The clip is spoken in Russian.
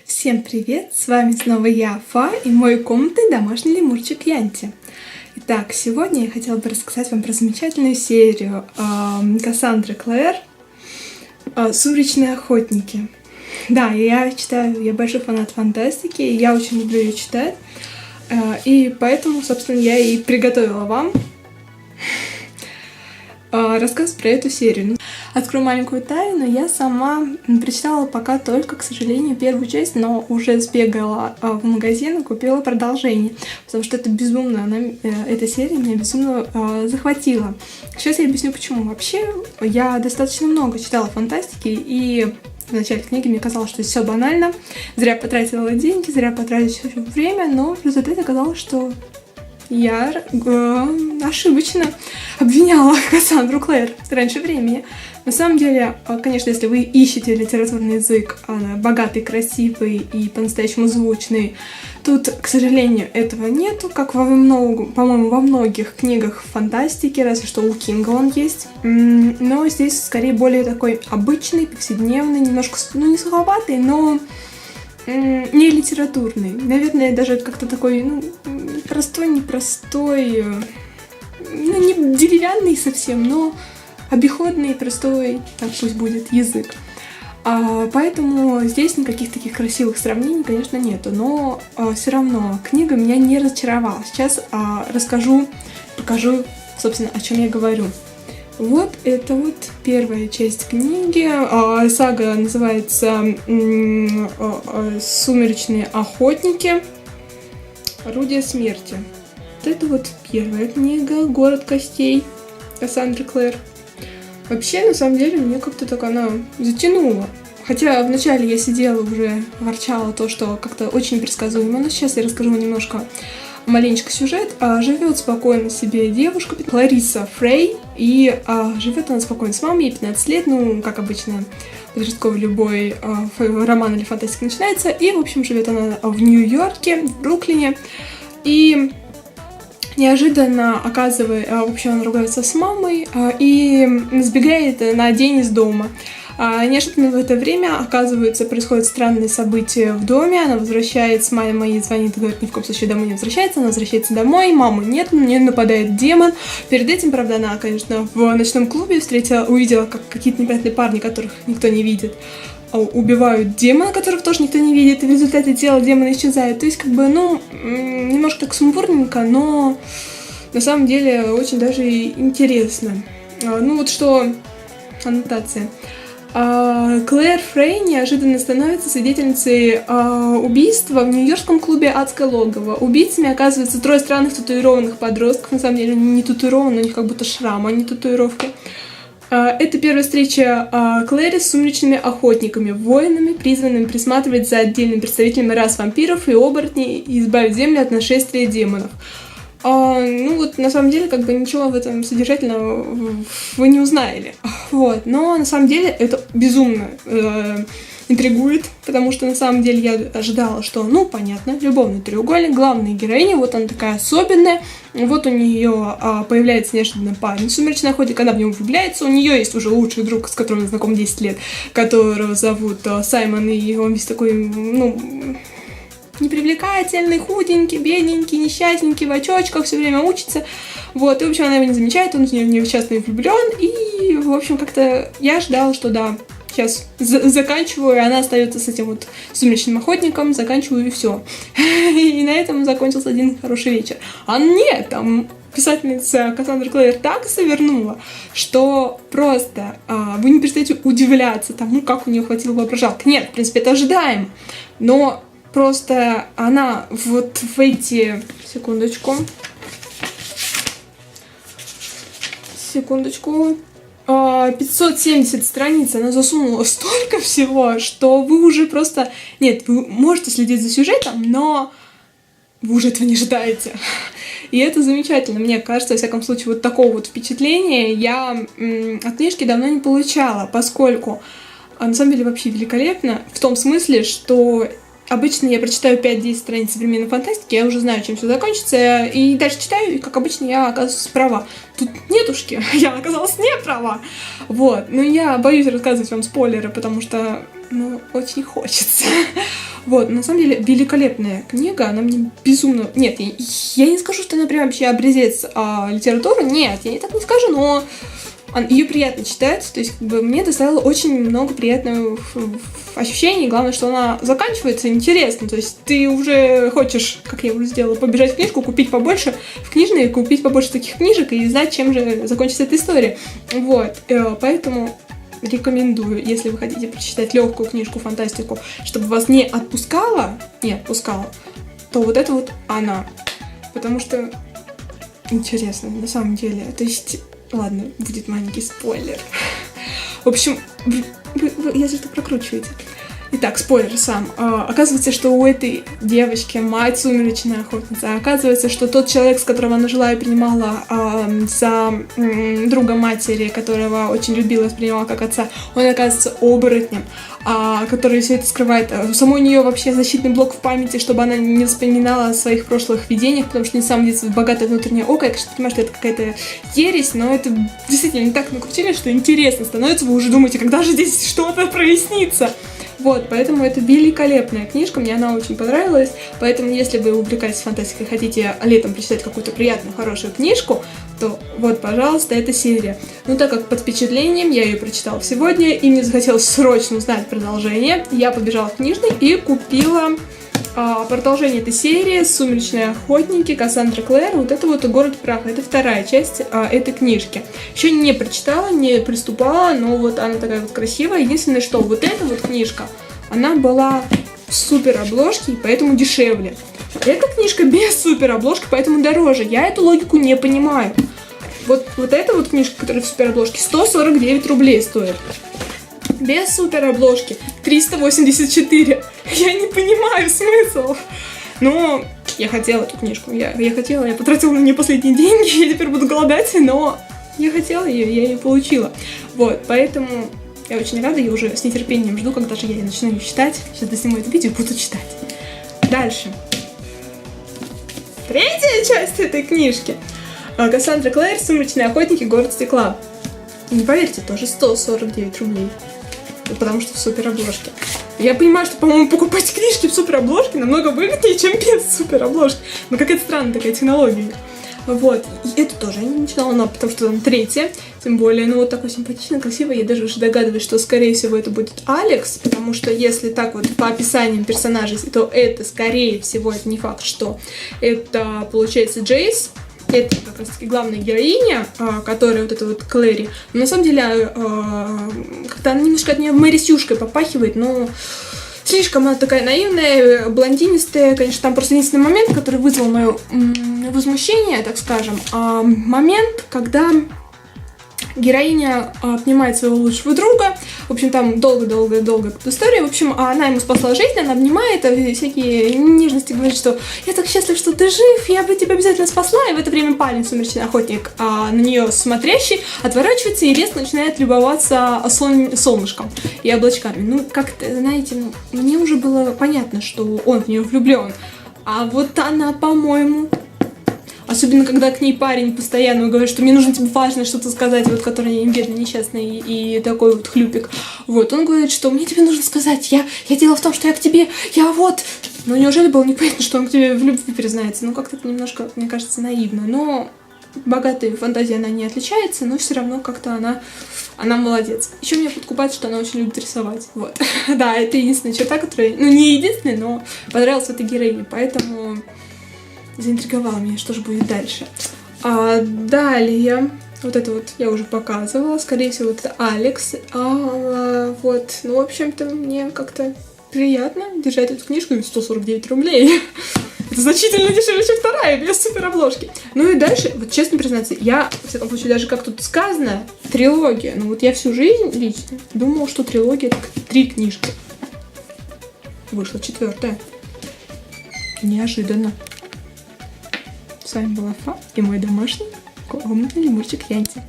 Всем привет! С вами снова я, Фа, и мой комнатный домашний лемурчик Янти. Итак, сегодня я хотела бы рассказать вам про замечательную серию Кассандры Клэр «Сумеречные охотники». Да, я большой фанат фантастики, и я очень люблю ее читать, и поэтому, собственно, я и приготовила вам рассказ про эту серию. Открою маленькую тайну, я сама прочитала пока только, к сожалению, первую часть, но уже сбегала в магазин и купила продолжение, потому что это безумно, эта серия меня безумно захватила. Сейчас я объясню, почему. Вообще, я достаточно много читала фантастики, и в начале книги мне казалось, что все банально, зря потратила деньги, зря потратила время, но в результате оказалось, что я ошибочно обвиняла Кассандру Клэр раньше времени. На самом деле, конечно, если вы ищете литературный язык богатый, красивый и по-настоящему звучный, тут, к сожалению, этого нету, как по-моему, во многих книгах фантастики, разве что у Кинга он есть. Но здесь скорее более такой обычный, повседневный, немножко, не суховатый, но не литературный. Наверное, даже как-то такой, непростой, не деревянный совсем, но обиходный, простой, так пусть будет, язык. Поэтому здесь никаких таких красивых сравнений, конечно, нету, но все равно книга меня не разочаровала. Сейчас покажу, собственно, о чем я говорю. Вот это вот первая часть книги. Сага называется «Сумеречные охотники. Орудие смерти». Вот это вот первая книга «Город костей» Кассандры Клэр. Вообще, на самом деле, мне как-то так она затянула. Хотя вначале я сидела уже, ворчала то, что как-то очень предсказуемо, но сейчас я расскажу немножко маленечко сюжет. Живет спокойно себе девушка Клариса Фрей, и живет она спокойно с мамой, ей 15 лет, как обычно подростковый любой роман или фантастика начинается, и, в общем, живет она в Нью-Йорке, в Бруклине, и неожиданно она ругается с мамой и сбегает на день из дома. Неожиданно в это время, происходят странные события в доме, она возвращается, мама ей звонит и говорит, ни в коем случае домой не возвращается, она возвращается домой, мамы нет, на нее нападает демон. Перед этим, правда, она, конечно, в ночном клубе увидела, как какие-то непонятные парни, которых никто не видит, убивают демона, которых тоже никто не видит, и в результате тело демона исчезает. То есть, немножко так сумбурненько, но на самом деле очень даже интересно. Аннотация. Клэр Фрей неожиданно становится свидетельницей убийства в нью-йоркском клубе «Адское логово». Убийцами оказываются трое странных татуированных подростков. На самом деле они не татуированы, у них как будто шрам, а не татуировки. Это первая встреча Клэри с сумеречными охотниками, воинами, призванными присматривать за отдельными представителями рас вампиров и оборотней и избавить Землю от нашествия демонов. На самом деле, ничего в этом содержательного вы не узнали. Но на самом деле это безумно интригует, потому что на самом деле я ожидала, что, понятно, любовный треугольник, главная героиня, вот она такая особенная, вот у нее появляется неожиданно парень, сумеречный охотник, она в него влюбляется, у нее есть уже лучший друг, с которым она знакома 10 лет, которого зовут Саймон, и он весь такой, непривлекательный, худенький, бедненький, несчастненький, в очочках, все время учится. И, в общем, она его не замечает, он в нее несчастно влюблен. И, в общем, как-то я ждала, что да, сейчас заканчиваю, и она остается с этим вот сумеречным охотником, заканчиваю, и все. И на этом закончился один хороший вечер. А нет, там писательница Кассандра Клэр так завернула, что просто вы не перестаете удивляться тому, как у нее хватило воображалки. Нет, в принципе, это ожидаемо, но просто она вот в эти... Секундочку. 570 страниц она засунула столько всего, что вы уже просто... Нет, вы можете следить за сюжетом, но вы уже этого не ожидаете. И это замечательно. Мне кажется, во всяком случае, вот такого вот впечатления я от книжки давно не получала, поскольку на самом деле вообще великолепно в том смысле, что обычно я прочитаю 5-10 страниц современной фантастики, я уже знаю, чем все закончится, и дальше читаю, и, как обычно, я оказываюсь права. Тут нетушки, я оказалась не права. Но я боюсь рассказывать вам спойлеры, потому что, очень хочется. Вот, на самом деле, великолепная книга, она мне безумно... Нет, я не скажу, что она прям вообще образец литературы, нет, я так не скажу, но ее приятно читать, то есть как бы мне доставило очень много приятных ощущений, главное, что она заканчивается интересно, то есть ты уже хочешь, как я уже сделала, побежать в книжку, купить побольше в книжной, купить побольше таких книжек и знать, чем же закончится эта история, вот, поэтому рекомендую, если вы хотите прочитать легкую книжку, фантастику, чтобы вас не отпускала, то вот это вот она, потому что интересно, на самом деле, то есть... Ладно, будет маленький спойлер. В общем, если что, прокручиваете. Итак, спойлер сам. Оказывается, что у этой девочки мать сумеречная охотница. Оказывается, что тот человек, с которым она жила и принимала за друга матери, которого очень любила и воспринимала как отца, он оказывается оборотнем, который все это скрывает. У самой нее вообще защитный блок в памяти, чтобы она не вспоминала о своих прошлых видениях, потому что не самом детстве богатое внутреннее око. Я, конечно, понимаю, что это какая-то ересь, но это действительно не так накрутили, что интересно становится. Вы уже думаете, когда же здесь что-то прояснится. Вот, поэтому это великолепная книжка, мне она очень понравилась, поэтому если вы увлекаетесь фантастикой и хотите летом прочитать какую-то приятную, хорошую книжку, то вот, пожалуйста, эта серия. Но так как под впечатлением я ее прочитала сегодня, и мне захотелось срочно узнать продолжение, я побежала в книжный и купила продолжение этой серии «Сумеречные охотники», Кассандра Клэр, вот это вот «Город праха», это вторая часть этой книжки. Еще не прочитала, не приступала, но вот она такая вот красивая. Единственное, что вот эта вот книжка, она была в супер обложке, и поэтому дешевле. Эта книжка без супер обложки, поэтому дороже. Я эту логику не понимаю. Вот эта вот книжка, которая в супер обложке, 149 рублей стоит. Без супер обложки 384. Я не понимаю смысл. Но я хотела эту книжку. Я хотела, я потратила на нее последние деньги. Я теперь буду голодать, но я хотела ее, я ее получила. Вот, поэтому я очень рада, я уже с нетерпением жду, когда же я начну ее читать. Сейчас досниму это видео и буду читать. Дальше. Третья часть этой книжки. Кассандра Клэр, «Сумеречные охотники. Город стекла». Не поверьте, тоже 149 рублей. Потому что в супер обложке. Я понимаю, что, по-моему, покупать книжки в супер обложке намного выгоднее, чем без супер обложки. Но какая-то странная такая технология. Вот. И эту тоже я не начинала, но потому что там третья. Тем более, ну вот такой симпатичный, красивый. Я даже уже догадываюсь, что, скорее всего, это будет Алекс. Потому что если так вот по описаниям персонажей, то это, скорее всего, это не факт, что это, получается, Джейс. Это как раз таки главная героиня, которая вот эта вот Клэри. Но на самом деле, как-то она немножко от нее Мэри Сьюшкой попахивает, но слишком она такая наивная, блондинистая. Конечно, там просто единственный момент, который вызвал мое возмущение, так скажем. Момент, когда героиня обнимает своего лучшего друга. В общем, там долго история. В общем, она ему спасла жизнь, она обнимает, всякие нежности, говорит, что я так счастлив, что ты жив, я бы тебя обязательно спасла. И в это время парень, сумеречный охотник, на нее смотрящий, отворачивается и резко начинает любоваться солнышком и облачками. Ну, как-то, знаете, мне уже было понятно, что он в нее влюблен. А вот она, по-моему... Особенно, когда к ней парень постоянно говорит, что мне нужно тебе важно что-то сказать, вот который бедный, несчастный и такой вот хлюпик. Вот, он говорит, что мне тебе нужно сказать, я дело в том, что я к тебе, я вот... Ну, неужели было непонятно, что он к тебе в любви признается? Ну, как-то это немножко, мне кажется, наивно. Но богатой фантазией она не отличается, но все равно как-то она молодец. Еще меня подкупает, что она очень любит рисовать. Вот. Да, это единственная черта, которая... Ну, не единственная, но понравилась в этой героине, поэтому... Заинтриговала меня, что же будет дальше. Далее, вот это вот я уже показывала, скорее всего, это Алекс. Вот, ну, в общем-то, мне как-то приятно держать эту книжку, 149 рублей. Это значительно дешевле, чем вторая, без супер обложки. Ну и дальше, вот честно признаться, я, в всяком случае, даже как тут сказано, трилогия. Ну вот я всю жизнь лично думала, что трилогия — это 3 книжки. Вышла 4-я. Неожиданно. С вами была Фа и мой домашний комнатный лемурчик Янти.